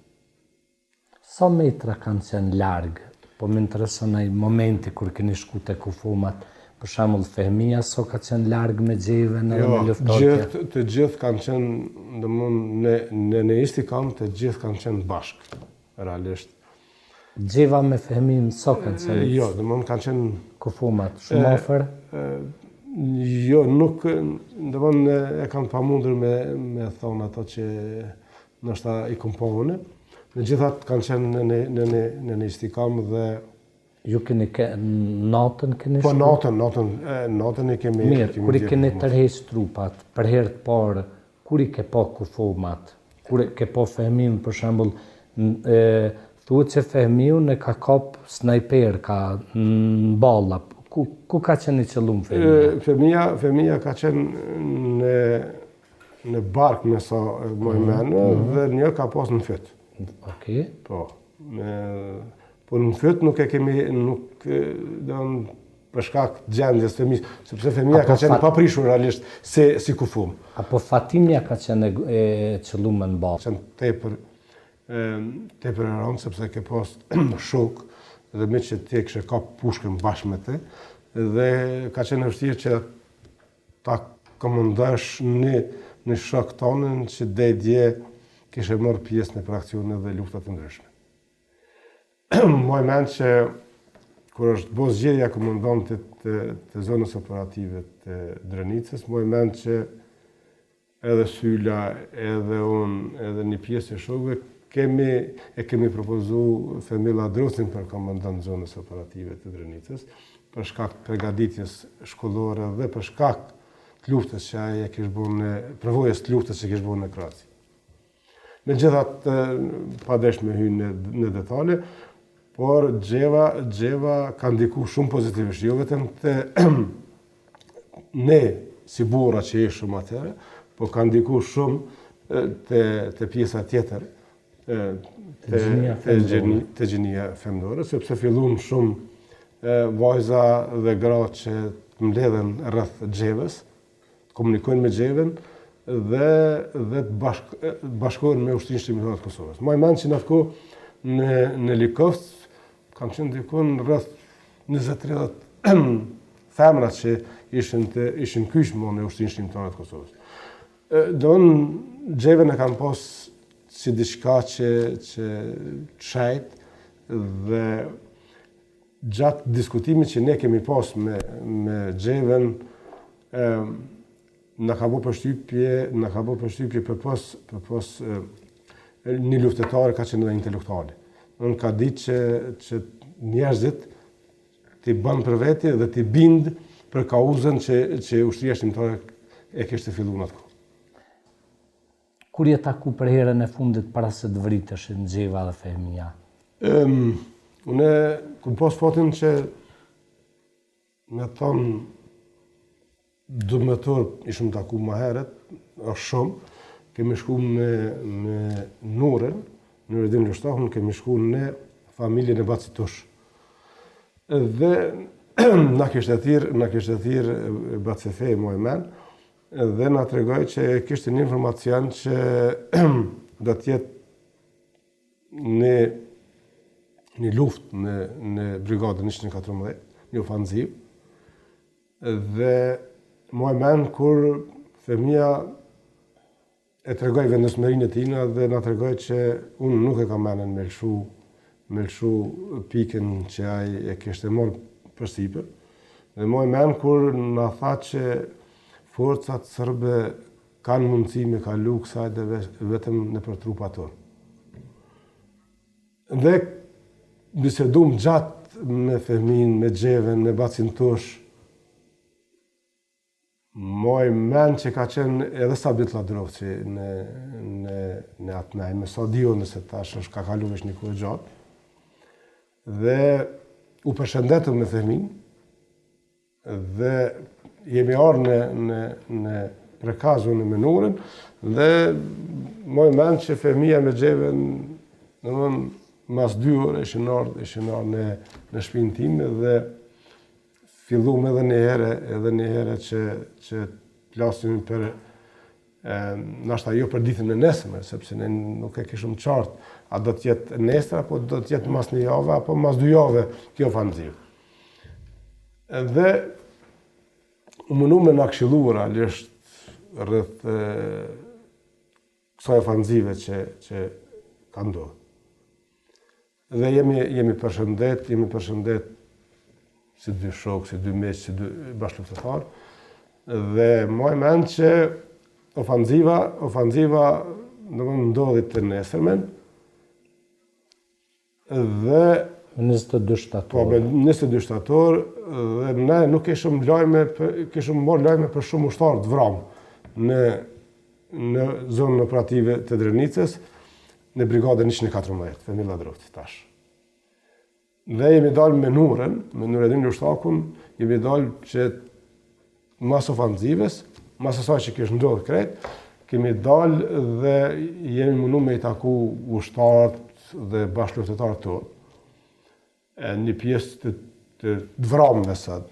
Sa metra kanë qenë largë? Po më intereson ai momenti kur keni shku te kufumat, për shembull Fehmia so ka qenë larg me Xhevën edhe me luftëtarët. Të gjithë kanë qenë në istikam, të gjithë kanë qenë bashkë, realisht. Xheva me Fehmin so kanë qenë? Jo, kanë qenë kufumat shumë afër? Jo, nuk, e kanë pamundur me thonë ato që nështë i kompovëne. Në gjithat kanë qenë në një istikam dhe... Ju keni natën keni shku? Po natën e kemi... Mirë, kur i keni tërheq trupat, për herë të parë, kur i ke po kufomat, kur i ke po Fehmin, për shembull, thuhet që Fehmiu ne ka kap snajper, ka në balla. Ku ka qenë i qëllum Fehmia? Fehmia ka qenë në bark me sa më i menë dhe një ka pas në fyt. Okej. Po. Po në fyt nuk e kemi, për shkak të gjendjes Fehmis, sepse Fehmia ka qenë paprishur realisht si kufum. Apo Fatimia ka qenë e qëllume në ballë? Qenë tepër tepër e rëndë, sepse ke pas shok, dhe me që ti kështë ka pushkën bashkë me te, dhe ka qenë vështirë që ta komandosh në shok tonën që dhe dje kështë marrë pjesë në praksione dhe luftat të ndryshme. Moj mend që kur është bo zgjedhja komandantit të zonës operative të Drenicës, moj mend që edhe Sylla, edhe unë, edhe një pjesë e shokëve, kemi propozu Femila Drosin për komandant zonës operative të Drenicës, për shkak të përgatitjes shkollore dhe për shkak të luftës që ai e kishte bërë përvojës të luftës që kishte bërë në Kroaci. Megjithatë, padesh me hyrë në detale, por Xheva ka ndikuar shumë pozitivisht, jo vetëm te ne si burra që ishim atëherë, por ka ndikuar shumë te pjesa tjetër të gjenia femnore, sepse fillun shumë vajza dhe gra që të mbledhen rreth Xhevës, të komunikojnë me Xhevën dhe të bashkohen me Ushtrinë Shqiptare të Kosovës. Më mend që në atë në Likovsk kam qenë dikon rreth 20-30 femra që ishin kyçmo në Ushtrinë Shqiptare të Kosovës. Xhevën e kanë pas si diçka që çajt dhe gjatë diskutimit që ne kemi pas me Xhevën, na ka bërë përshtypje për pas një luftetar ka qenë edhe intelektuali. Unë ka ditë që njerëzit t'i bën për veti dhe t'i bind për kauzën që Ushtria Shqiptare e kishte filluar atë. Kur je taku për herën e fundit para se të vriteshin Xheva dhe Fehmia? Unë kom pas fatin që me thonë dëmëtor ishëm taku më herët, është shumë, kemi shku me Nuren, Nureddin Lushtahun, kemi shku në familjen e Bacit Tush. Dhe na kishte thirr Bacefej Mojmen, dhe na tregoi që kishte një informacion që do të jetë një luftë në brigadën 114, një ofanzivë. Dhe Mojmen kur Fehmia e tregoi vendosmërinë e tina dhe na tregoi që unë nuk e kam mendën me lëshu pikën që ai e kishte marrë përsipër. Dhe Mojmen kur na tha që forcat serbe kanë mundësi me kalu kësaj dhe vetëm në për trupat tonë. Dhe bisedum gjatë me Fehmin, me Xhevën, me Bacin Tush, Mojmen që ka qenë edhe Sabit Ladrovci në atë me Sadio nëse tash është ka kalu vesh një kohë gjatë. Dhe u përshëndetëm me Fehmin dhe jemi arë në prekazun në Nuren dhe Mojmen që Fehmia me Xhevën mas 2 orë ishin arë në shtëpinë time dhe fillum edhe një herë që plasim për nashta jo për ditën e nesërme, sepse ne nuk e kishëm qartë a do të jetë nesër apo do të jetë mas 1 javë apo mas 2 javë kjo ofanzivë. Dhe u mundu me na këshillu realisht rreth kësaj ofanzive që ka ndodhur. Dhe jemi përshëndet si 2 shokë, si 2 meq, si 2 bashkëluftetar. Dhe më mend që ofanziva ndodhi të nesërmen dhe 22 shtator. Po, 22 shtator dhe ne nuk kishëm marrë lajme për shumë ushtarë të vramë në zonën operative të Drenicës në brigadën 114, Femila Ladrovci tash. Dhe jemi dalë me Nuren, me Nureddin Lushtahun, jemi dalë që mas ofanzives, mas asaj që kishë ndodhë krejt, kemi dalë dhe jemi mundu me i taku ushtarët dhe bashkëluftetarët tonë. Një pjesë të vramëve sot,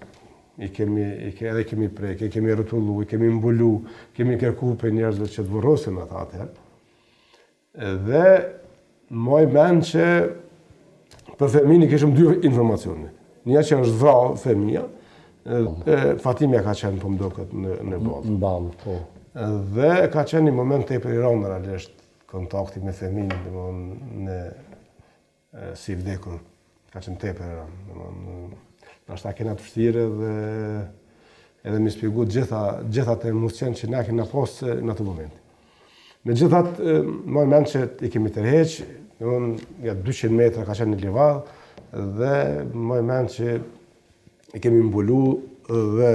i kemi prek, i kemi rrotullu, i kemi mbulu, kemi kërku për njerëzve që të vorrosin ata atëherë. Dhe Moj men që për Femini kishëm dy informacione. Një që është vrarë Femia, Fatimia ka qenë për mdokët në balë. Në balë, po. Dhe ka qenë një moment të e për i ronë realisht kontakti me Femini, si vdekur, ka qenë të e për i ronë. Nështë ta kena të vështire dhe edhe mi spjegu gjitha të emocion që ne kena posë në atë moment. Me gjithat, moj men që i kemi tërheq, nga 200 metra ka qenë një livadë dhe moj men që i kemi mbulu dhe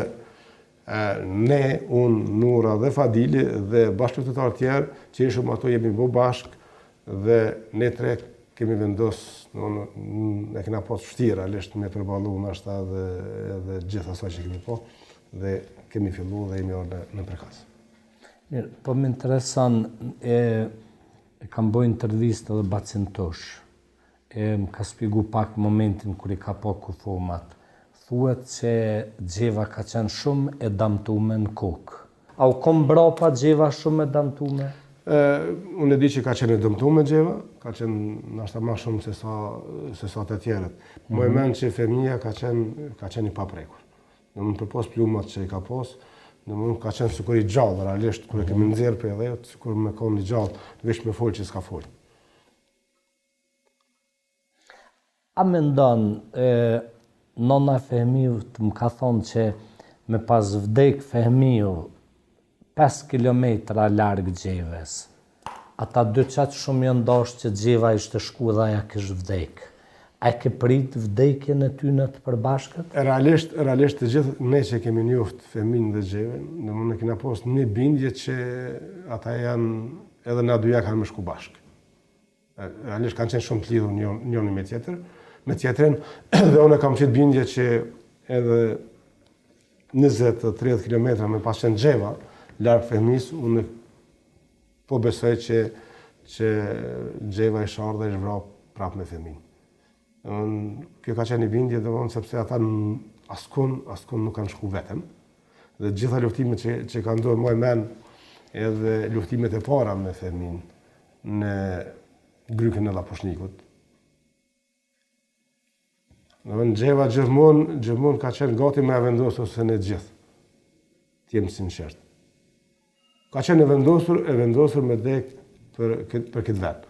ne, unë, Nura dhe Fadili dhe bashkëpunëtarë tjerë që ishëm ato jemi bo bashkë dhe ne tre kemi vendosë, ne kena posë vështirë realisht me përballu nashta dhe gjithë asaj që kemi po dhe kemi fillu dhe jemi orë në prekasë. Mirë, po më interesan, kam bojë intervistë dhe bacin tosh, më ka spjegu pak momentin kër i ka po kufomat. Thuhet që Gjeva ka qenë shumë e damtume në kokë. A u kom brapa Gjeva shumë e damtume? Unë e di që ka qenë e dëmtume Gjeva, ka qenë nashta ma shumë se sa të tjerët. Moj men që Femia ka qenë i paprekur. Në më përpos plumat që i ka posë, në më ka qenë sikur i gjallë, realisht, kër e kemi nëzirë për edhe, sikur me konë i gjallë, vesh me folë që s'ka folë. A me ndonë, nona Fehmiu të më ka thonë që me pas vdek Fehmiu 5 kilometra largë Gjevës, ata dy qatë shumë janë dashë që Gjeva ishte shku dhe aja kishë vdek. A ke prit vdekjen e ty në të përbashkët? Realisht të gjithë ne që kemi njoftë Femin dhe Gjevën, në më në kina posë një bindje që ata janë edhe në duja kanë më shku bashkë. Realisht kanë qenë shumë të lidhur njëni me tjetërin, dhe unë kam qitë bindje që edhe 20-30 km me pas qenë Gjeva, largë Femis, unë po besoj që Gjeva i sharë dhe i shvra prapë me Femin. Kjo ka qenë i bindje dhe vonë sepse ata askun nuk kanë shku vetëm. Dhe gjitha luftimet që ka ndodhur moj men edhe luftimet e para me Femin në grykën e Laposhnikut. Në Gjeva gjithmonë ka qenë gati me e vendosur se në gjithë. T'jem sinqert. Ka qenë e vendosur me dek për këtë vetë.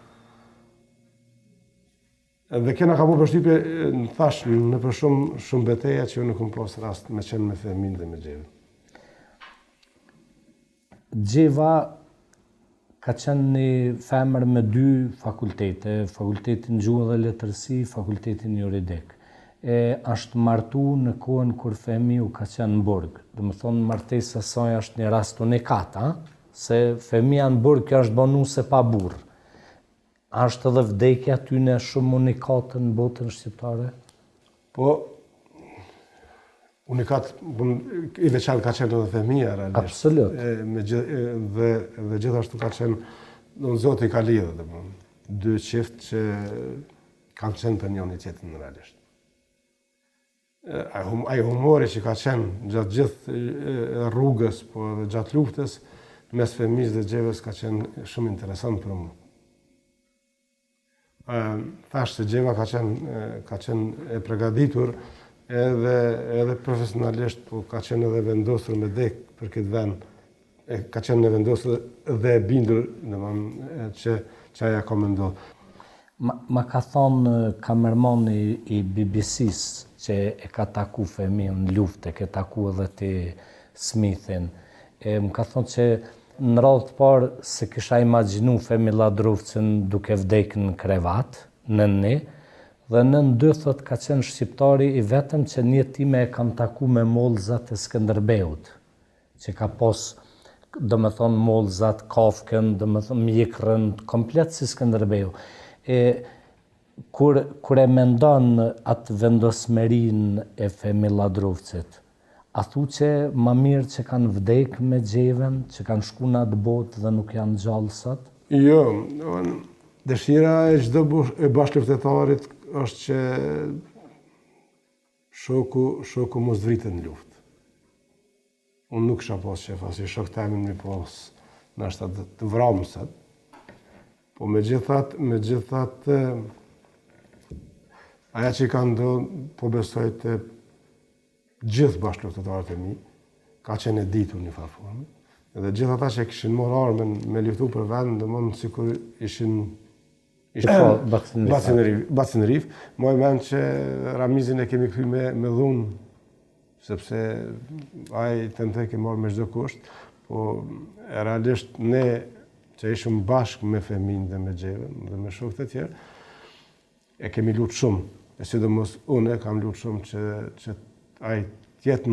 Dhe kena ka po përshtypje, në thash, në për shumë beteja që unë këmë posë rast me qenë me Femin dhe me Gjeva. Gjeva ka qenë një femër me 2 fakultete, fakultetin gjuhë dhe letërsi, fakultetin juridik. Ashtë martu në kohën kur Fehmiu ka qenë në burg. Dhe më thonë, martesa saj është një rast unikat, se Femia në burg kjo është banu se pa burë. Ashtë edhe vdekja tyne shumë unikate në botën shqiptare? Po, unikat, i veçan ka qenë edhe Femia, realisht. Absolut. Dhe gjithashtu ka qenë, në Zotë i ka lidhë, dhe 2 qift që kanë qenë për njën i tjetën, realisht. Ai humori që ka qenë gjatë gjithë rrugës, po dhe gjatë luftës, mes Femis dhe Gjevës ka qenë shumë interesant për mu. Thash se Gjeva ka qenë e pregaditur edhe profesionalisht, po ka qenë edhe vendosur me dek për këtë vend, ka qenë e vendosur dhe bindur që aja ka me ndodhë. Ma ka thonë kamermani i BBC-s që e ka taku Femin në luftë, e ka taku edhe ti Smithin. Më ka thonë që në radhë të parë se kisha imagjinu Femi Ladrovcin duke vdekë në krevat, nëni, dhe nën 2 thot ka qenë shqiptari i vetëm që një time e kam taku me mollëzat e Skënderbeut, që ka pos, dhe me thonë, mollëzat, Kafkën, dhe me thonë, Mjekrën, komplet si Skënderbeu. Kur e mendon atë vendosmerin e Femi Ladrovcit, a thu që ma mirë që kanë vdek me Gjevën, që kanë shku në atë botë dhe nuk janë gjallë sot? Jo, dëshira e çdo bashkëluftetarit është që shoku mos vritet në luftë. Unë nuk kisha pas qef, asi shok temin mi pas nështë të vramësat. Po me gjithat, aja që ka ndodhë, po besoj të gjithë bashkëluftëtarët e mi, ka qenë e ditur një farformë. Edhe gjithë ata që kishin morë armën me luftu për vend, dhe mund sikur ishin Bacinërif. Moj men që Ramizin e kemi kry me dhunë, sepse ai tentoj ke marrë me çdo kusht, po realisht ne që ishim bashkë me Fehmin dhe me Xhevën dhe me shokët e tjerë, e kemi lutë shumë. E sidomos unë kam lutë shumë që ai tjetë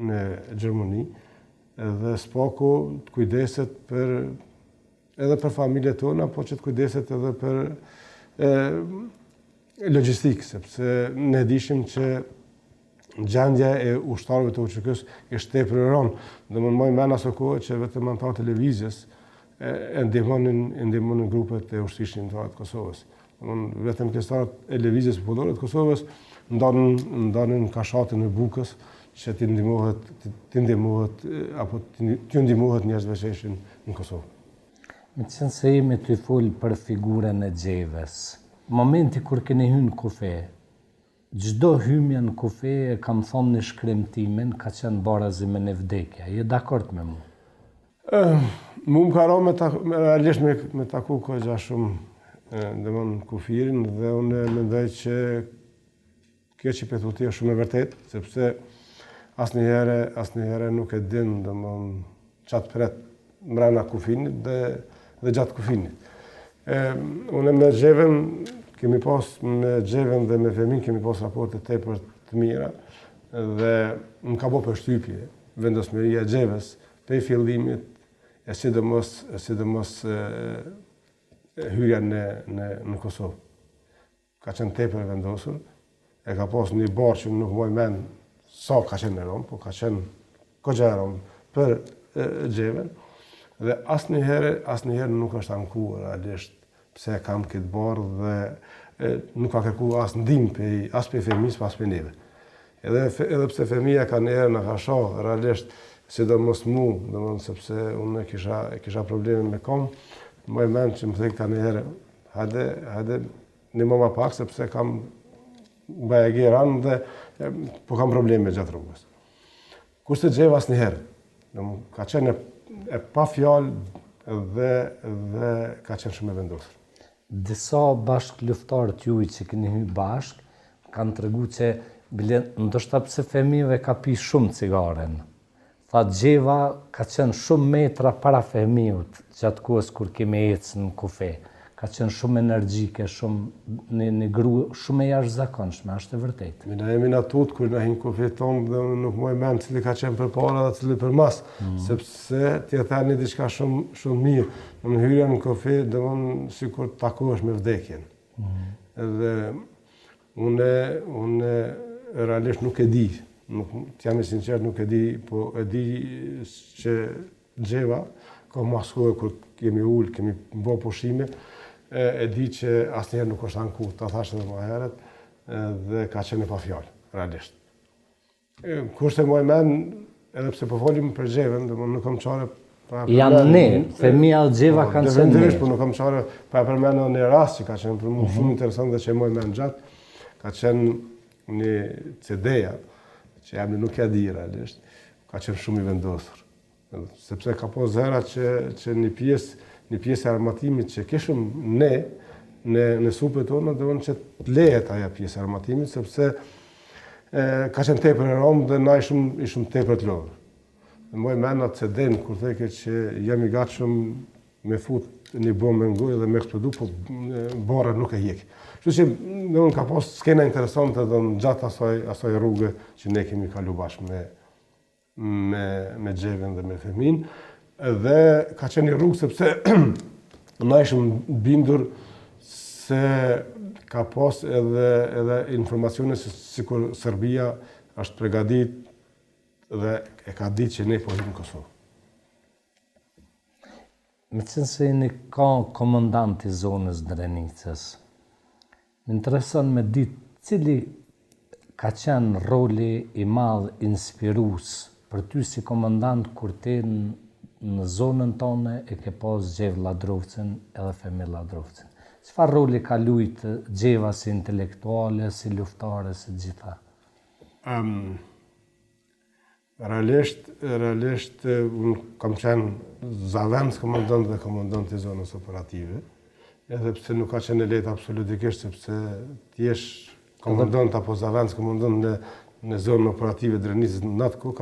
në Gjermani, dhe s'paku të kujdeset edhe për familjet tona, po që të kujdeset edhe për logjistikë, sepse ne dishim që gjendja e ushtarëve të UÇK-s ishte tepër e rëndë. Domethënë më aso kohë që vetëm anëtarët televizjes e ndihmonin grupet e ushtrisë shqiptare të Kosovës. Domethënë vetëm pjesëtarët e lëvizjes popullore të Kosovës ndanin kashatën e Bukës që t'i ndihmohet apo t'ju ndihmohet njerëzve që ishin në Kosovë. Me qenë se jemi të folë për figurën e Xhevës, momenti kur keni hyrë në kufe, çdo hymje në kufe e kam thonë në shkremtimin ka qenë barazi me në vdekja. Je dakord me mu? Mu më ka ra realisht me taku kohë shumë në kufirin, dhe unë mendoj që kjo që pëthuti është shumë e vërtet, sepse asnjëherë nuk e din qatë pret mrena kufinit dhe gjatë kufinit. Unë me Xhevën me Xhevën dhe me Fehmin kemi pas raporte tepër të mira, dhe më ka bo përshtypje vendosmëria e Xhevës prej fillimit, e sidomos hyrja në Kosovë. Ka qenë tepër vendosur, e ka pas një barë që nuk moj men sa ka qenë e rëmë, po ka qenë kogja e rëmë për Xhevën, dhe asnjëherë nuk është ankuar realisht pse kam këtë barë, dhe nuk ka kërku as ndihmë as për Fehmis, as për neve. Edhe pse Fehmia ka njerë në ka shohë, realisht, sidomos mu, sepse unë kisha probleme me kom, më e men që më thekë ka njerë, hajde një më pak, sepse kam baja gjeran dhe po kam probleme gjatë rrugës. Kurse Xheva asnjëherë, ka qenë e pa fjalë dhe ka qenë shumë e vendosur. Disa bashkëluftarët juaj që keni hyrë bashkë, kanë tregu që ndoshta pse Fehmive ka pi shumë cigaren. Tha Xheva ka qenë shumë metra para Fehmiut gjatë kohës kur kemi ecë në kufe. Ka qenë shumë energjike, shumë një grua shumë e jashtëzakonshme, është e vërtetë. Ne jemi natut kur na hin kufe tonë dhe nuk moj mend cili ka qenë përpara dhe cili përmas, sepse ti e thani diçka shumë mirë. Në hyrja në kufe domon sikur takohesh me vdekjen. Dhe unë realisht nuk e di, jam i sinqert nuk e di, po e di që Xheva ka maskuar kur kemi ullë, kemi bo pushime, e di që asnjëherë nuk është anku, ta thashë edhe më herët, dhe ka qenë pa fjalë, realisht. Kurse më e men, edhe pse po folim për Xhevën, nuk kam qare janë ne, Fehmia dhe Xheva kanë qenë ne. Po nuk kam qare pa përmendë një rast që ka qenë për mu shumë interesant dhe që më e men gjatë, ka qenë një CD-ja, që jam nuk ja di realisht, ka qenë shumë i vendosur. Sepse ka po zera që një pjesë e armatimit që kishëm ne në supet tonë, dhe që të lehet aja pjesë e armatimit, sepse ka qenë tepër e rëmë dhe na ishëm tepër të lodhë. Moj mena të CD-n, kur theke që jam i gatshëm me fut një bombë në gojë dhe me eksplodu, po barët nuk e hjekë. Kështu që unë ka pas skena interesante dhe në gjatë asaj rrugë që ne kemi kalu bashkë me Xhevën dhe me Fehmin, dhe ka qenë një rrugë sepse na ishëm bindur se ka pas edhe informacione se sikur Serbia është pregadit dhe e ka ditë që ne po hym në Kosovë. Me qenë se jeni ka komandant i zonës Drenicës, më intereson me ditë cili ka qenë roli i madh inspirues për ty si komandant kur ti në zonën tonë e ke pas Gjevë Ladrovcin edhe Femir Ladrovcin. Çfarë roli ka luajtë Gjeva si intelektuale, si luftare, si gjitha? Realisht, unë kam qenë zavendës komandant dhe komandant i zonës operative, edhe pse nuk ka qenë e lehtë absolutikisht, sepse ti jesh komandant apo zavendës komandant në zonën operative Drenicës në atë kohë ka